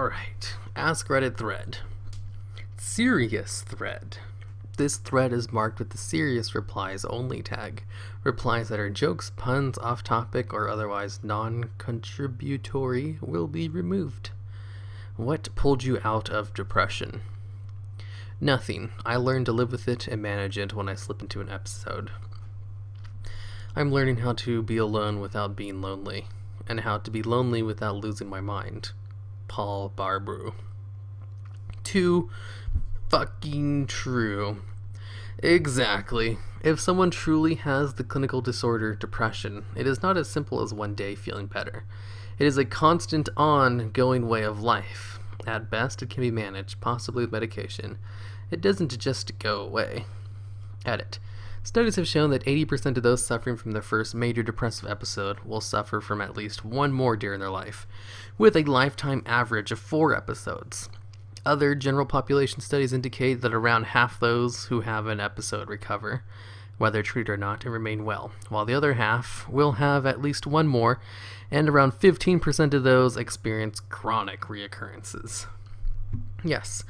Alright, Askreddit thread. Serious thread. This thread is marked with the serious replies only tag. Replies that are jokes, puns, off topic, or otherwise non-contributory will be removed. What pulled you out of depression? Nothing. I learned to live with it and manage it when I slip into an episode. I'm learning how to be alone without being lonely, and how to be lonely without losing my mind. Paul Barbrew. Too fucking true. Exactly. If someone truly has the clinical disorder depression, it is not as simple as one day feeling better. It is a constant ongoing way of life. At best, it can be managed, possibly with medication. It doesn't just go away. Edit. Studies have shown that 80% of those suffering from their first major depressive episode will suffer from at least one more during their life, with a lifetime average of 4 episodes. Other general population studies indicate that around half those who have an episode recover, whether treated or not, and remain well, while the other half will have at least one more, and around 15% of those experience chronic reoccurrences. Yes,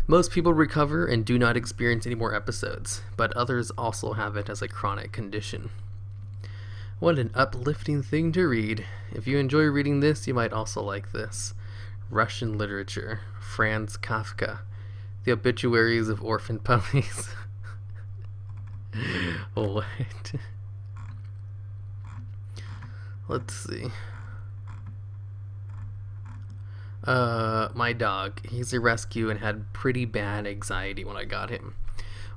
most people recover and do not experience any more episodes, but others also have it as a chronic condition. What an uplifting thing to read. If you enjoy reading this, you might also like this. Russian literature. Franz Kafka. The obituaries of orphan puppies. What? Let's see. My dog. He's a rescue and had pretty bad anxiety when I got him.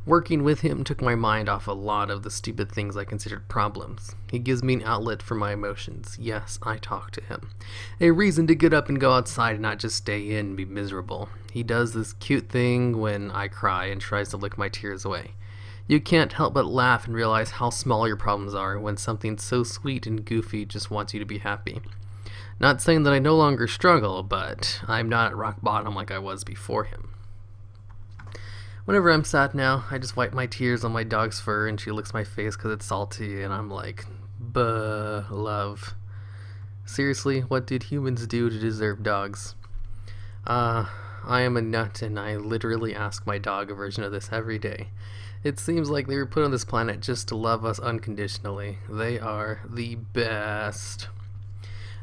Working with him took my mind off a lot of the stupid things I considered problems. He gives me an outlet for my emotions. Yes, I talk to him. A reason to get up and go outside and not just stay in and be miserable. He does this cute thing when I cry and tries to lick my tears away. You can't help but laugh and realize how small your problems are when something so sweet and goofy just wants you to be happy. Not saying that I no longer struggle, but I'm not at rock bottom like I was before him. Whenever I'm sad now, I just wipe my tears on my dog's fur and she licks my face because it's salty and I'm like, buh, love. Seriously, what did humans do to deserve dogs? I am a nut and I literally ask my dog a version of this every day. It seems like they were put on this planet just to love us unconditionally. They are the best.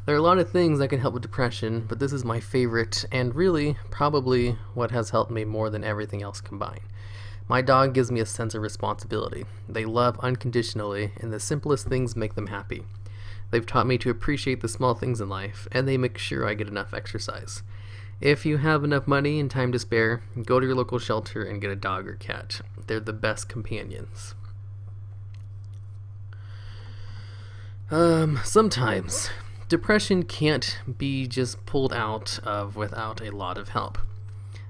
There are a lot of things that can help with depression, but this is my favorite, and really, probably what has helped me more than everything else combined. My dog gives me a sense of responsibility. They love unconditionally, and the simplest things make them happy. They've taught me to appreciate the small things in life, and they make sure I get enough exercise. If you have enough money and time to spare, go to your local shelter and get a dog or cat. They're the best companions. Sometimes depression can't be just pulled out of without a lot of help.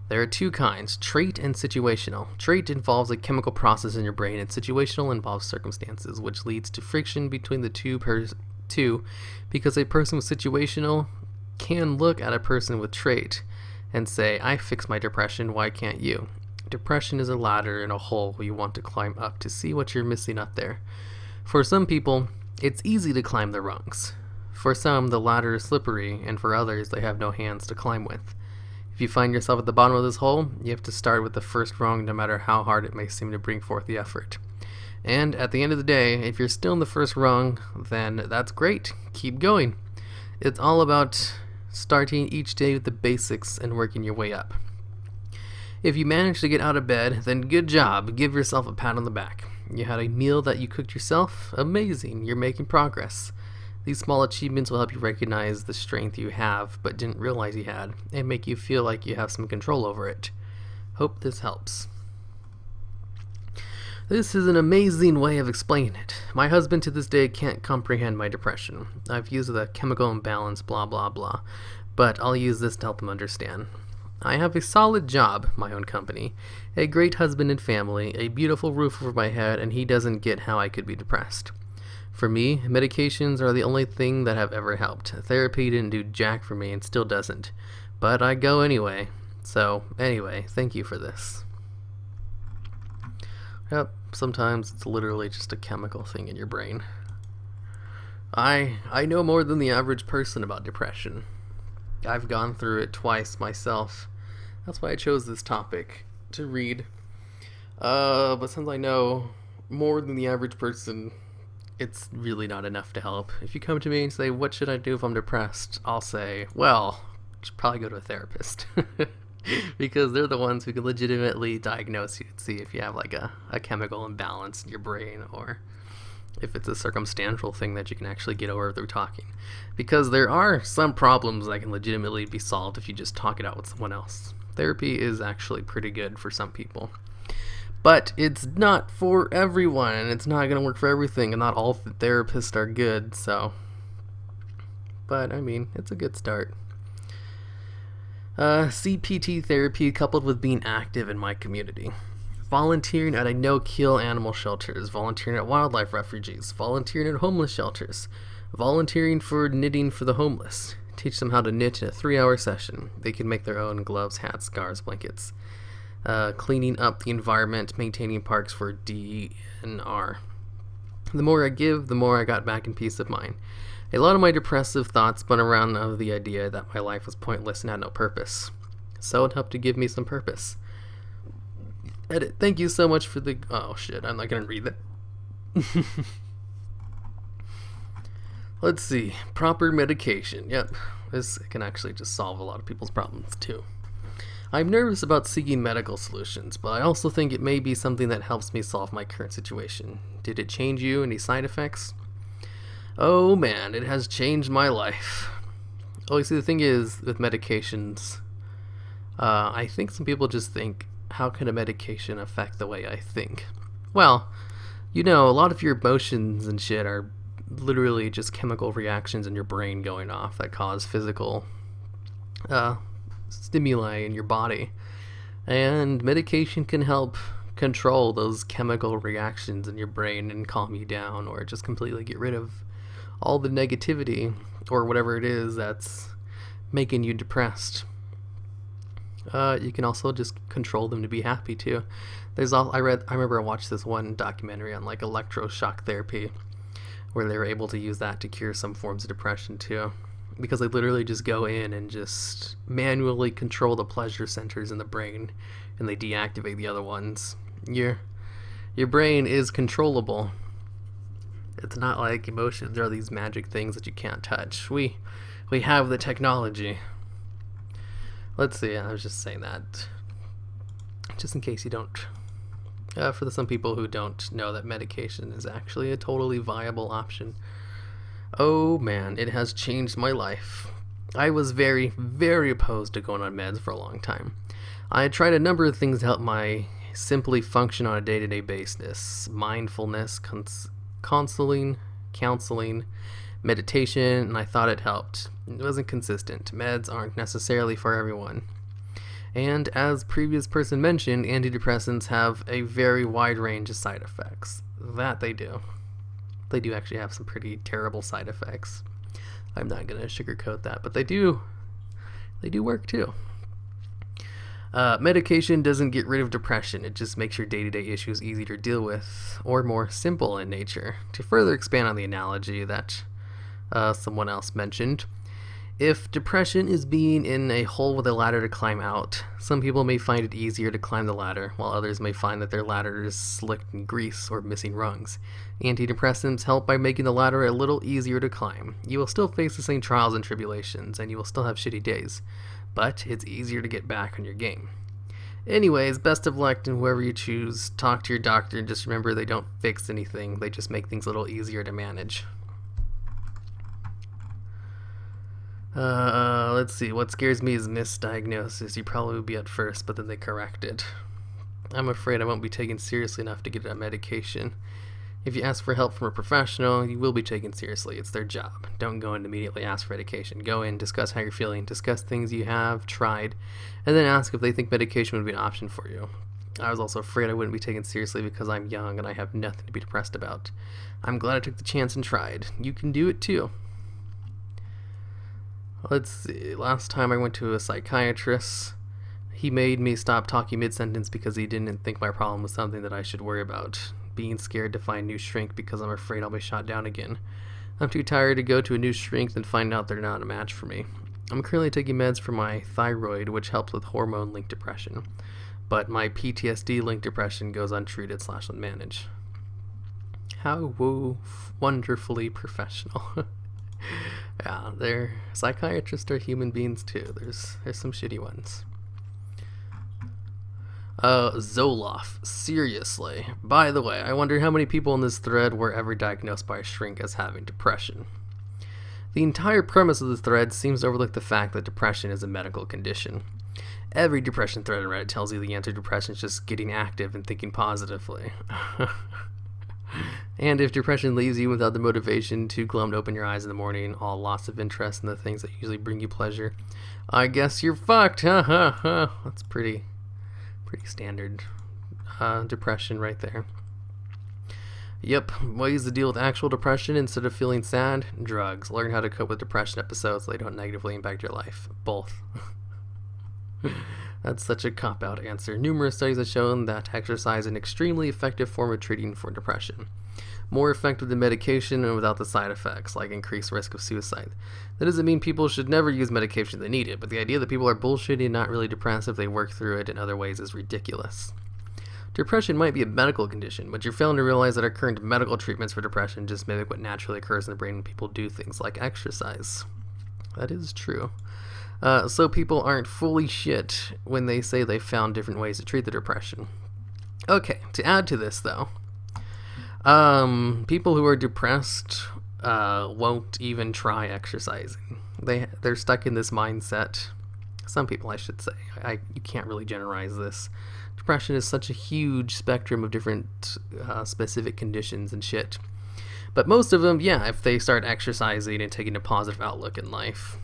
There are two kinds, trait and situational. Trait involves a chemical process in your brain, and situational involves circumstances, which leads to friction between the two because a person with situational can look at a person with trait and say, I fixed my depression, why can't you? Depression is a ladder and a hole you want to climb up to see what you're missing up there. For some people, it's easy to climb the rungs. For some, the ladder is slippery, and for others, they have no hands to climb with. If you find yourself at the bottom of this hole, you have to start with the first rung no matter how hard it may seem to bring forth the effort. And at the end of the day, if you're still in the first rung, then that's great. Keep going. It's all about starting each day with the basics and working your way up. If you manage to get out of bed, then good job. Give yourself a pat on the back. You had a meal that you cooked yourself? Amazing. You're making progress. These small achievements will help you recognize the strength you have but didn't realize you had, and make you feel like you have some control over it. Hope this helps. This is an amazing way of explaining it. My husband to this day can't comprehend my depression. I've used the chemical imbalance blah blah blah, but I'll use this to help him understand. I have a solid job, my own company, a great husband and family, a beautiful roof over my head, and he doesn't get how I could be depressed. For me, medications are the only thing that have ever helped. Therapy didn't do jack for me and still doesn't. But I go anyway. So, anyway, thank you for this. Yep, sometimes it's literally just a chemical thing in your brain. I know more than the average person about depression. I've gone through it twice myself. That's why I chose this topic to read. But since I know more than the average person, it's really not enough to help. If you come to me and say, what should I do if I'm depressed? I'll say, well, you should probably go to a therapist. Because they're the ones who can legitimately diagnose you and see if you have like a chemical imbalance in your brain, or if it's a circumstantial thing that you can actually get over through talking. Because there are some problems that can legitimately be solved if you just talk it out with someone else. Therapy is actually pretty good for some people. But it's not for everyone, and it's not going to work for everything, and not all therapists are good, so. But, I mean, it's a good start. CPT therapy coupled with being active in my community. Volunteering at a no-kill animal shelters, volunteering at wildlife refuges, volunteering at homeless shelters, volunteering for knitting for the homeless. Teach them how to knit in a 3-hour session. They can make their own gloves, hats, scarves, blankets. Cleaning up the environment, maintaining parks for DNR. The more I give, the more I got back in peace of mind. A lot of my depressive thoughts spun around of the idea that my life was pointless and had no purpose. So it helped to give me some purpose. Edit. Thank you so much for the... Oh shit, I'm not gonna read that. Let's see. Proper medication. Yep. This can actually just solve a lot of people's problems too. I'm nervous about seeking medical solutions, but I also think it may be something that helps me solve my current situation. Did it change you? Any side effects? Oh man, it has changed my life. Oh, you see, the thing is, with medications, I think some people just think, how can a medication affect the way I think? Well, you know, a lot of your emotions and shit are literally just chemical reactions in your brain going off that cause physical stimuli in your body. And medication can help control those chemical reactions in your brain and calm you down, or just completely get rid of all the negativity or whatever it is that's making you depressed. You can also just control them to be happy too. I remember I watched this one documentary on like electroshock therapy, where they were able to use that to cure some forms of depression too, because they literally just go in and just manually control the pleasure centers in the brain, and they deactivate the other ones. Your brain is controllable. It's not like emotions are these magic things that you can't touch. We have the technology. Let's see, I was just saying that just in case you don't, for some people who don't know that medication is actually a totally viable option. Oh man, it has changed my life. I was very, very opposed to going on meds for a long time. I had tried a number of things to help my simply function on a day-to-day basis. Mindfulness, counseling, meditation, and I thought it helped. It wasn't consistent. Meds aren't necessarily for everyone. And as previous person mentioned, antidepressants have a very wide range of side effects. That they do. They do actually have some pretty terrible side effects. I'm not going to sugarcoat that, but they do work too. Medication doesn't get rid of depression, it just makes your day-to-day issues easier to deal with, or more simple in nature. To further expand on the analogy that someone else mentioned, if depression is being in a hole with a ladder to climb out, some people may find it easier to climb the ladder, while others may find that their ladder is slicked in grease or missing rungs. Antidepressants help by making the ladder a little easier to climb. You will still face the same trials and tribulations, and you will still have shitty days, but it's easier to get back on your game. Anyways, best of luck to whoever you choose. Talk to your doctor, and just remember they don't fix anything, they just make things a little easier to manage. Let's see, what scares me is misdiagnosis. You probably would be at first, but then they correct it. I'm afraid I won't be taken seriously enough to get a medication. If you ask for help from a professional, you will be taken seriously. It's their job. Don't go in and immediately ask for medication. Go in, discuss how you're feeling, discuss things you have tried, and then ask if they think medication would be an option for you. I was also afraid I wouldn't be taken seriously because I'm young and I have nothing to be depressed about. I'm glad I took the chance and tried. You can do it too. Let's see, last time I went to a psychiatrist, he made me stop talking mid-sentence because he didn't think my problem was something that I should worry about. Being scared to find new shrink because I'm afraid I'll be shot down again. I'm too tired to go to a new shrink and find out they're not a match for me. I'm currently taking meds for my thyroid, which helps with hormone-linked depression, but my PTSD-linked depression goes untreated / unmanaged. How wonderfully professional. Yeah, psychiatrists are human beings too. There's some shitty ones. Zoloff, seriously. By the way, I wonder how many people in this thread were ever diagnosed by a shrink as having depression. The entire premise of the thread seems to overlook the fact that depression is a medical condition. Every depression thread on Reddit tells you the answer to depression is just getting active and thinking positively. And if depression leaves you without the motivation to glum to open your eyes in the morning, all loss of interest in the things that usually bring you pleasure, I guess you're fucked. That's pretty standard depression right there. Yep, ways to deal with actual depression instead of feeling sad: drugs. Learn how to cope with depression episodes so they don't negatively impact your life. Both. That's such a cop-out answer. Numerous studies have shown that exercise is an extremely effective form of treating for depression. More effective than medication and without the side effects, like increased risk of suicide. That doesn't mean people should never use medication if they need it, but the idea that people are bullshitty and not really depressed if they work through it in other ways is ridiculous. Depression might be a medical condition, but you're failing to realize that our current medical treatments for depression just mimic what naturally occurs in the brain when people do things like exercise. That is true. So people aren't fully shit when they say they found different ways to treat the depression. Okay, to add to this though, people who are depressed won't even try exercising. They're stuck in this mindset. Some people, I should say. You can't really generalize this. Depression is such a huge spectrum of different specific conditions and shit. But most of them, yeah, if they start exercising and taking a positive outlook in life,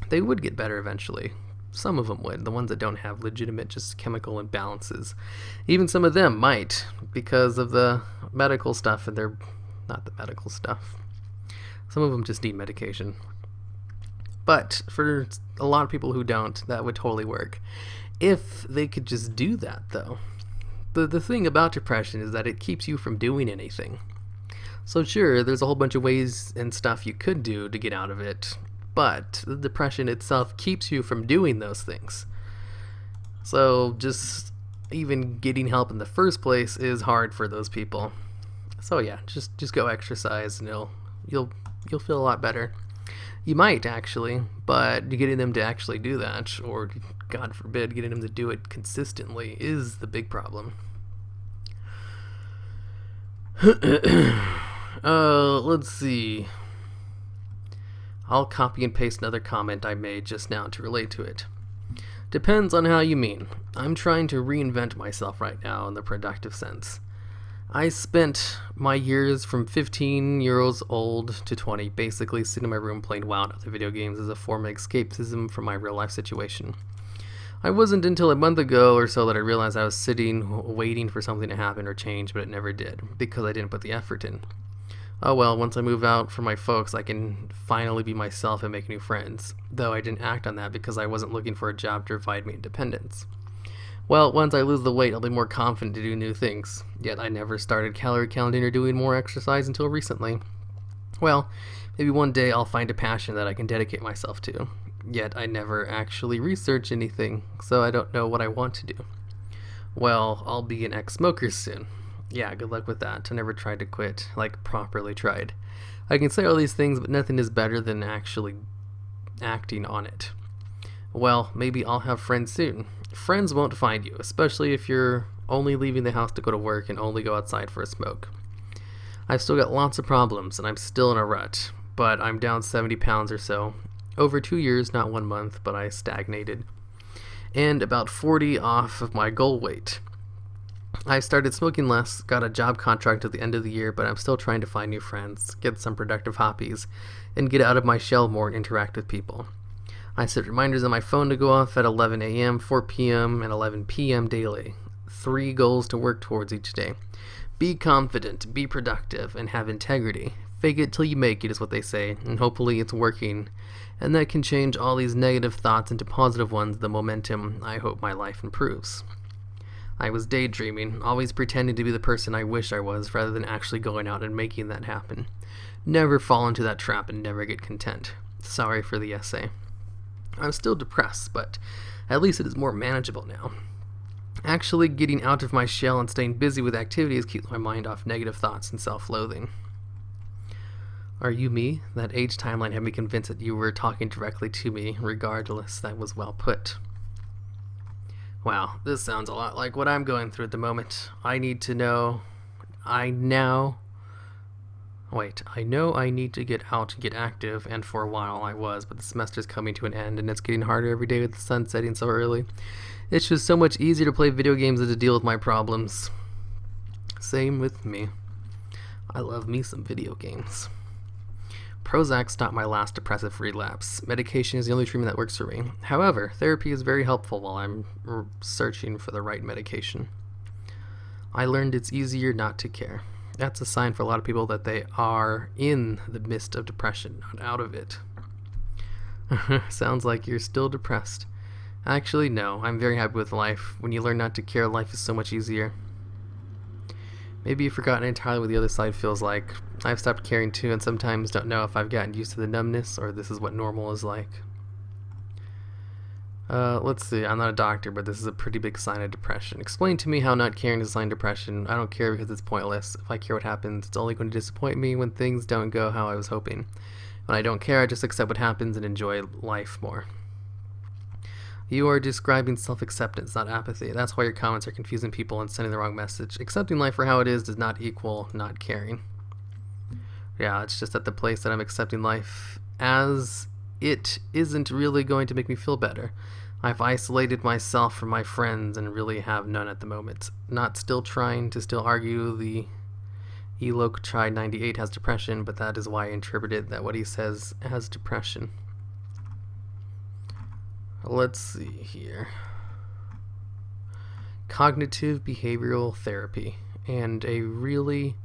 they would get better eventually. Some of them would. The ones that don't have legitimate just chemical imbalances. Even some of them might, because of the medical stuff, and they're not the medical stuff. Some of them just need medication. But for a lot of people who don't, that would totally work. If they could just do that, though. The thing about depression is that it keeps you from doing anything. So sure, there's a whole bunch of ways and stuff you could do to get out of it, but the depression itself keeps you from doing those things. So just even getting help in the first place is hard for those people. So yeah, just go exercise and you'll feel a lot better. You might actually, but getting them to actually do that, or God forbid, getting them to do it consistently is the big problem. Let's see. I'll copy and paste another comment I made just now to relate to it. Depends on how you mean. I'm trying to reinvent myself right now in the productive sense. I spent my years from 15 years old to 20 basically sitting in my room playing WoW and other video games as a form of escapism from my real life situation. I wasn't until a month ago or so that I realized I was sitting waiting for something to happen or change, but it never did because I didn't put the effort in. Oh well, once I move out from my folks, I can finally be myself and make new friends, though I didn't act on that because I wasn't looking for a job to provide me independence. Well, once I lose the weight, I'll be more confident to do new things. Yet I never started calorie counting or doing more exercise until recently. Well, maybe one day I'll find a passion that I can dedicate myself to. Yet I never actually research anything, so I don't know what I want to do. Well, I'll be an ex-smoker soon. Yeah, good luck with that. I never tried to quit, like properly tried. I can say all these things, but nothing is better than actually acting on it. Well, maybe I'll have friends soon. Friends won't find you, especially if you're only leaving the house to go to work and only go outside for a smoke. I've still got lots of problems, and I'm still in a rut, but I'm down 70 pounds or so. Over 2 years, not 1 month, but I stagnated. And about 40 off of my goal weight. I started smoking less, got a job contract at the end of the year, but I'm still trying to find new friends, get some productive hobbies, and get out of my shell more and interact with people. I set reminders on my phone to go off at 11 a.m., 4 p.m., and 11 p.m. daily. 3 goals to work towards each day. Be confident, be productive, and have integrity. Fake it till you make it is what they say, and hopefully it's working. And that can change all these negative thoughts into positive ones, the momentum I hope my life improves. I was daydreaming, always pretending to be the person I wish I was rather than actually going out and making that happen. Never fall into that trap and never get content. Sorry for the essay. I'm still depressed, but at least it is more manageable now. Actually getting out of my shell and staying busy with activities keeps my mind off negative thoughts and self-loathing. Are you me? That age timeline had me convinced that you were talking directly to me. Regardless, that was well put. Wow, this sounds a lot like what I'm going through at the moment. I know I need to get out and get active, and for a while I was, but the semester's coming to an end and it's getting harder every day with the sun setting so early. It's just so much easier to play video games than to deal with my problems. Same with me. I love me some video games. Prozac stopped my last depressive relapse. Medication is the only treatment that works for me. However, therapy is very helpful while I'm searching for the right medication. I learned it's easier not to care. That's a sign for a lot of people that they are in the midst of depression, not out of it. Sounds like you're still depressed. Actually, no, I'm very happy with life. When you learn not to care, life is so much easier. Maybe you've forgotten entirely what the other side feels like. I've stopped caring too, and sometimes don't know if I've gotten used to the numbness or this is what normal is like. Let's see, I'm not a doctor, but this is a pretty big sign of depression. Explain to me how not caring is a sign of depression. I don't care because it's pointless. If I care what happens, it's only going to disappoint me when things don't go how I was hoping. When I don't care, I just accept what happens and enjoy life more. You are describing self-acceptance, not apathy. That's why your comments are confusing people and sending the wrong message. Accepting life for how it is does not equal not caring. Yeah, it's just at the place that I'm accepting life as it isn't really going to make me feel better. I've isolated myself from my friends and really have none at the moment. Not still trying to still argue the Elok Chai 98 has depression, but that is why I interpreted that what he says has depression. Let's see here. Cognitive behavioral therapy and a really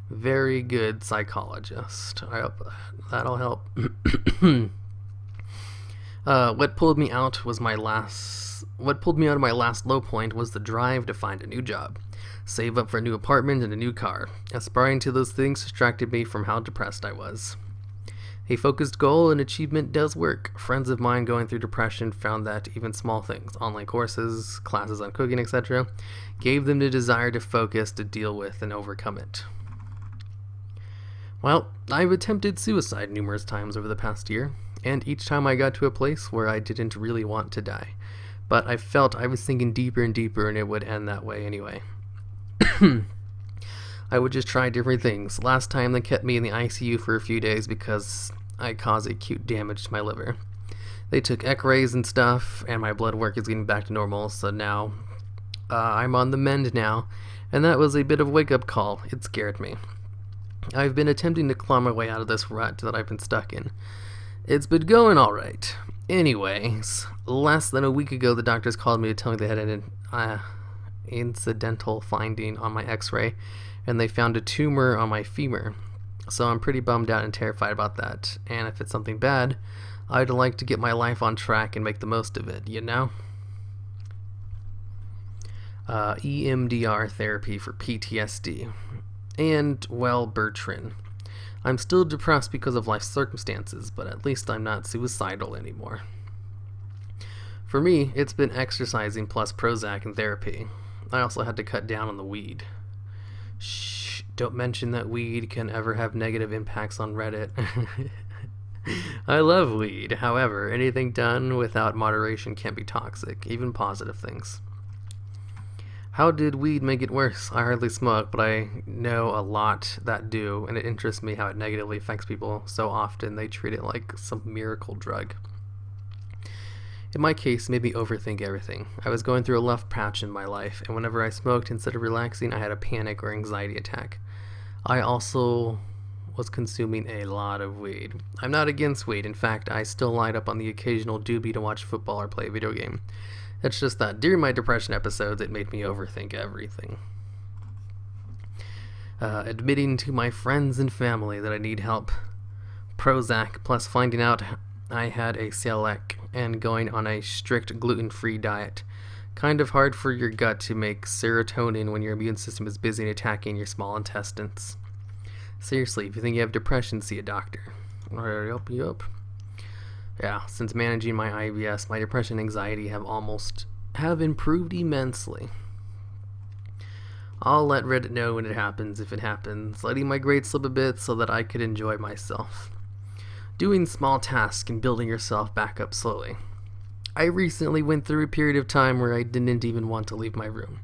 very good psychologist. I hope that'll help. What pulled me out of my last low point was the drive to find a new job, save up for a new apartment and a new car. Aspiring to those things distracted me from how depressed I was. A focused goal and achievement does work. Friends of mine going through depression found that even small things, online courses, classes on cooking, etc., gave them the desire to focus, to deal with, and overcome it. Well, I've attempted suicide numerous times over the past year, and each time I got to a place where I didn't really want to die. But I felt I was sinking deeper and deeper, and it would end that way anyway. I would just try different things. Last time they kept me in the ICU for a few days because I caused acute damage to my liver. They took x-rays and stuff, and my blood work is getting back to normal, so now I'm on the mend now, and that was a bit of a wake-up call. It scared me. I've been attempting to claw my way out of this rut that I've been stuck in. It's been going alright. Anyways, less than a week ago, the doctors called me to tell me they had an incidental finding on my x-ray, and they found a tumor on my femur. So I'm pretty bummed out and terrified about that. And if it's something bad, I'd like to get my life on track and make the most of it, you know? EMDR therapy for PTSD. And, well, Bertrand. I'm still depressed because of life circumstances, but at least I'm not suicidal anymore. For me, it's been exercising plus Prozac and therapy. I also had to cut down on the weed. Shh, don't mention that weed can ever have negative impacts on Reddit. I love weed. However, anything done without moderation can be toxic, even positive things. How did weed make it worse? I hardly smoke, but I know a lot that do, and it interests me how it negatively affects people so often they treat it like some miracle drug. In my case, it made me overthink everything. I was going through a rough patch in my life, and whenever I smoked, instead of relaxing, I had a panic or anxiety attack. I also was consuming a lot of weed. I'm not against weed. In fact, I still light up on the occasional doobie to watch football or play a video game. It's just that during my depression episodes, it made me overthink everything. Admitting to my friends and family that I need help. Prozac, plus finding out I had a celiac and going on a strict gluten-free diet. Kind of hard for your gut to make serotonin when your immune system is busy attacking your small intestines. Seriously, if you think you have depression, see a doctor. Yup. Yeah, since managing my IBS, my depression and anxiety have improved immensely. I'll let Reddit know when it happens, if it happens, letting my grades slip a bit so that I could enjoy myself. Doing small tasks and building yourself back up slowly. I recently went through a period of time where I didn't even want to leave my room.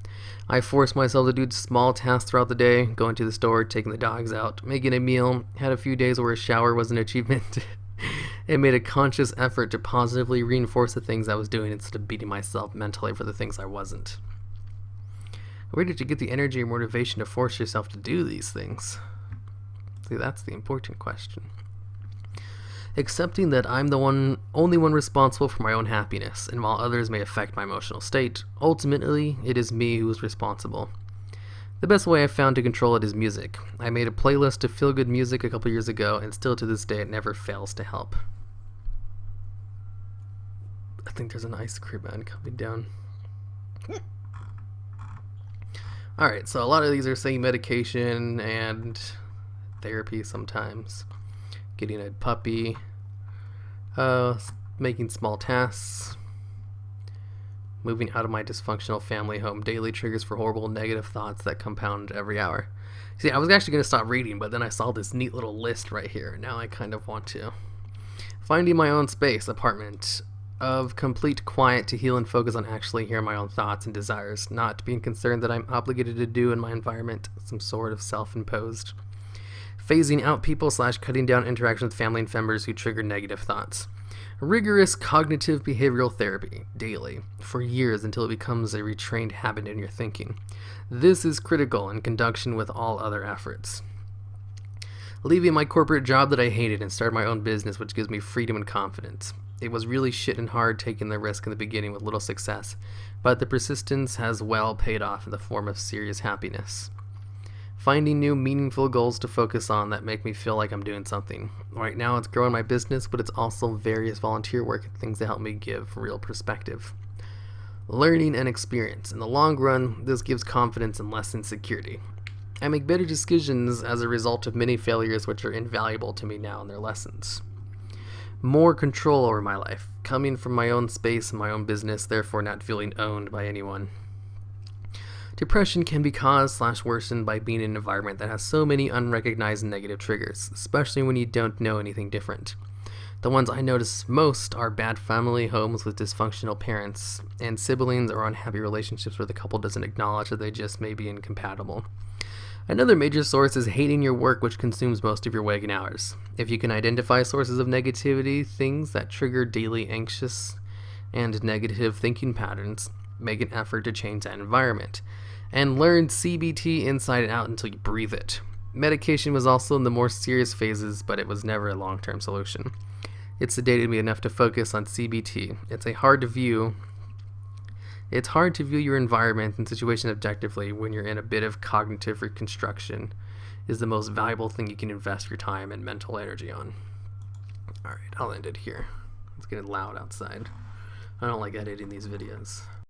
I forced myself to do small tasks throughout the day, going to the store, taking the dogs out, making a meal, had a few days where a shower was an achievement, and made a conscious effort to positively reinforce the things I was doing instead of beating myself mentally for the things I wasn't. Where did you get the energy or motivation to force yourself to do these things? See, that's the important question. Accepting that I'm the only one responsible for my own happiness, and while others may affect my emotional state, ultimately, it is me who is responsible. The best way I've found to control it is music. I made a playlist of feel-good music a couple years ago, and still to this day it never fails to help. I think there's an ice cream man coming down. Alright, so a lot of these are saying medication and therapy sometimes. Getting a puppy, making small tasks, moving out of my dysfunctional family home, daily triggers for horrible negative thoughts that compound every hour. See, I was actually going to stop reading, but then I saw this neat little list right here. Now I kind of want to. Finding my own space, apartment of complete quiet to heal and focus on actually hearing my own thoughts and desires, not being concerned that I'm obligated to do in my environment some sort of self-imposed. Phasing out people / cutting down interactions with family and members who trigger negative thoughts. Rigorous cognitive behavioral therapy, daily, for years until it becomes a retrained habit in your thinking. This is critical in conjunction with all other efforts. Leaving my corporate job that I hated and started my own business, which gives me freedom and confidence. It was really shit and hard taking the risk in the beginning with little success, but the persistence has well paid off in the form of serious happiness. Finding new meaningful goals to focus on that make me feel like I'm doing something. Right now it's growing my business, but it's also various volunteer work and things that help me give real perspective. Learning and experience. In the long run, this gives confidence and less insecurity. I make better decisions as a result of many failures which are invaluable to me now in their lessons. More control over my life, coming from my own space and my own business, therefore not feeling owned by anyone. Depression can be caused / worsened by being in an environment that has so many unrecognized negative triggers, especially when you don't know anything different. The ones I notice most are bad family homes with dysfunctional parents, and siblings or unhappy relationships where the couple doesn't acknowledge that they just may be incompatible. Another major source is hating your work, which consumes most of your waking hours. If you can identify sources of negativity, things that trigger daily anxious and negative thinking patterns, make an effort to change that environment. And learn CBT inside and out until you breathe it. Medication was also in the more serious phases, but it was never a long-term solution. It sedated me enough to focus on CBT. It's hard to view your environment and situation objectively when you're in a bit of cognitive reconstruction is the most valuable thing you can invest your time and mental energy on. Alright, I'll end it here. It's getting loud outside. I don't like editing these videos.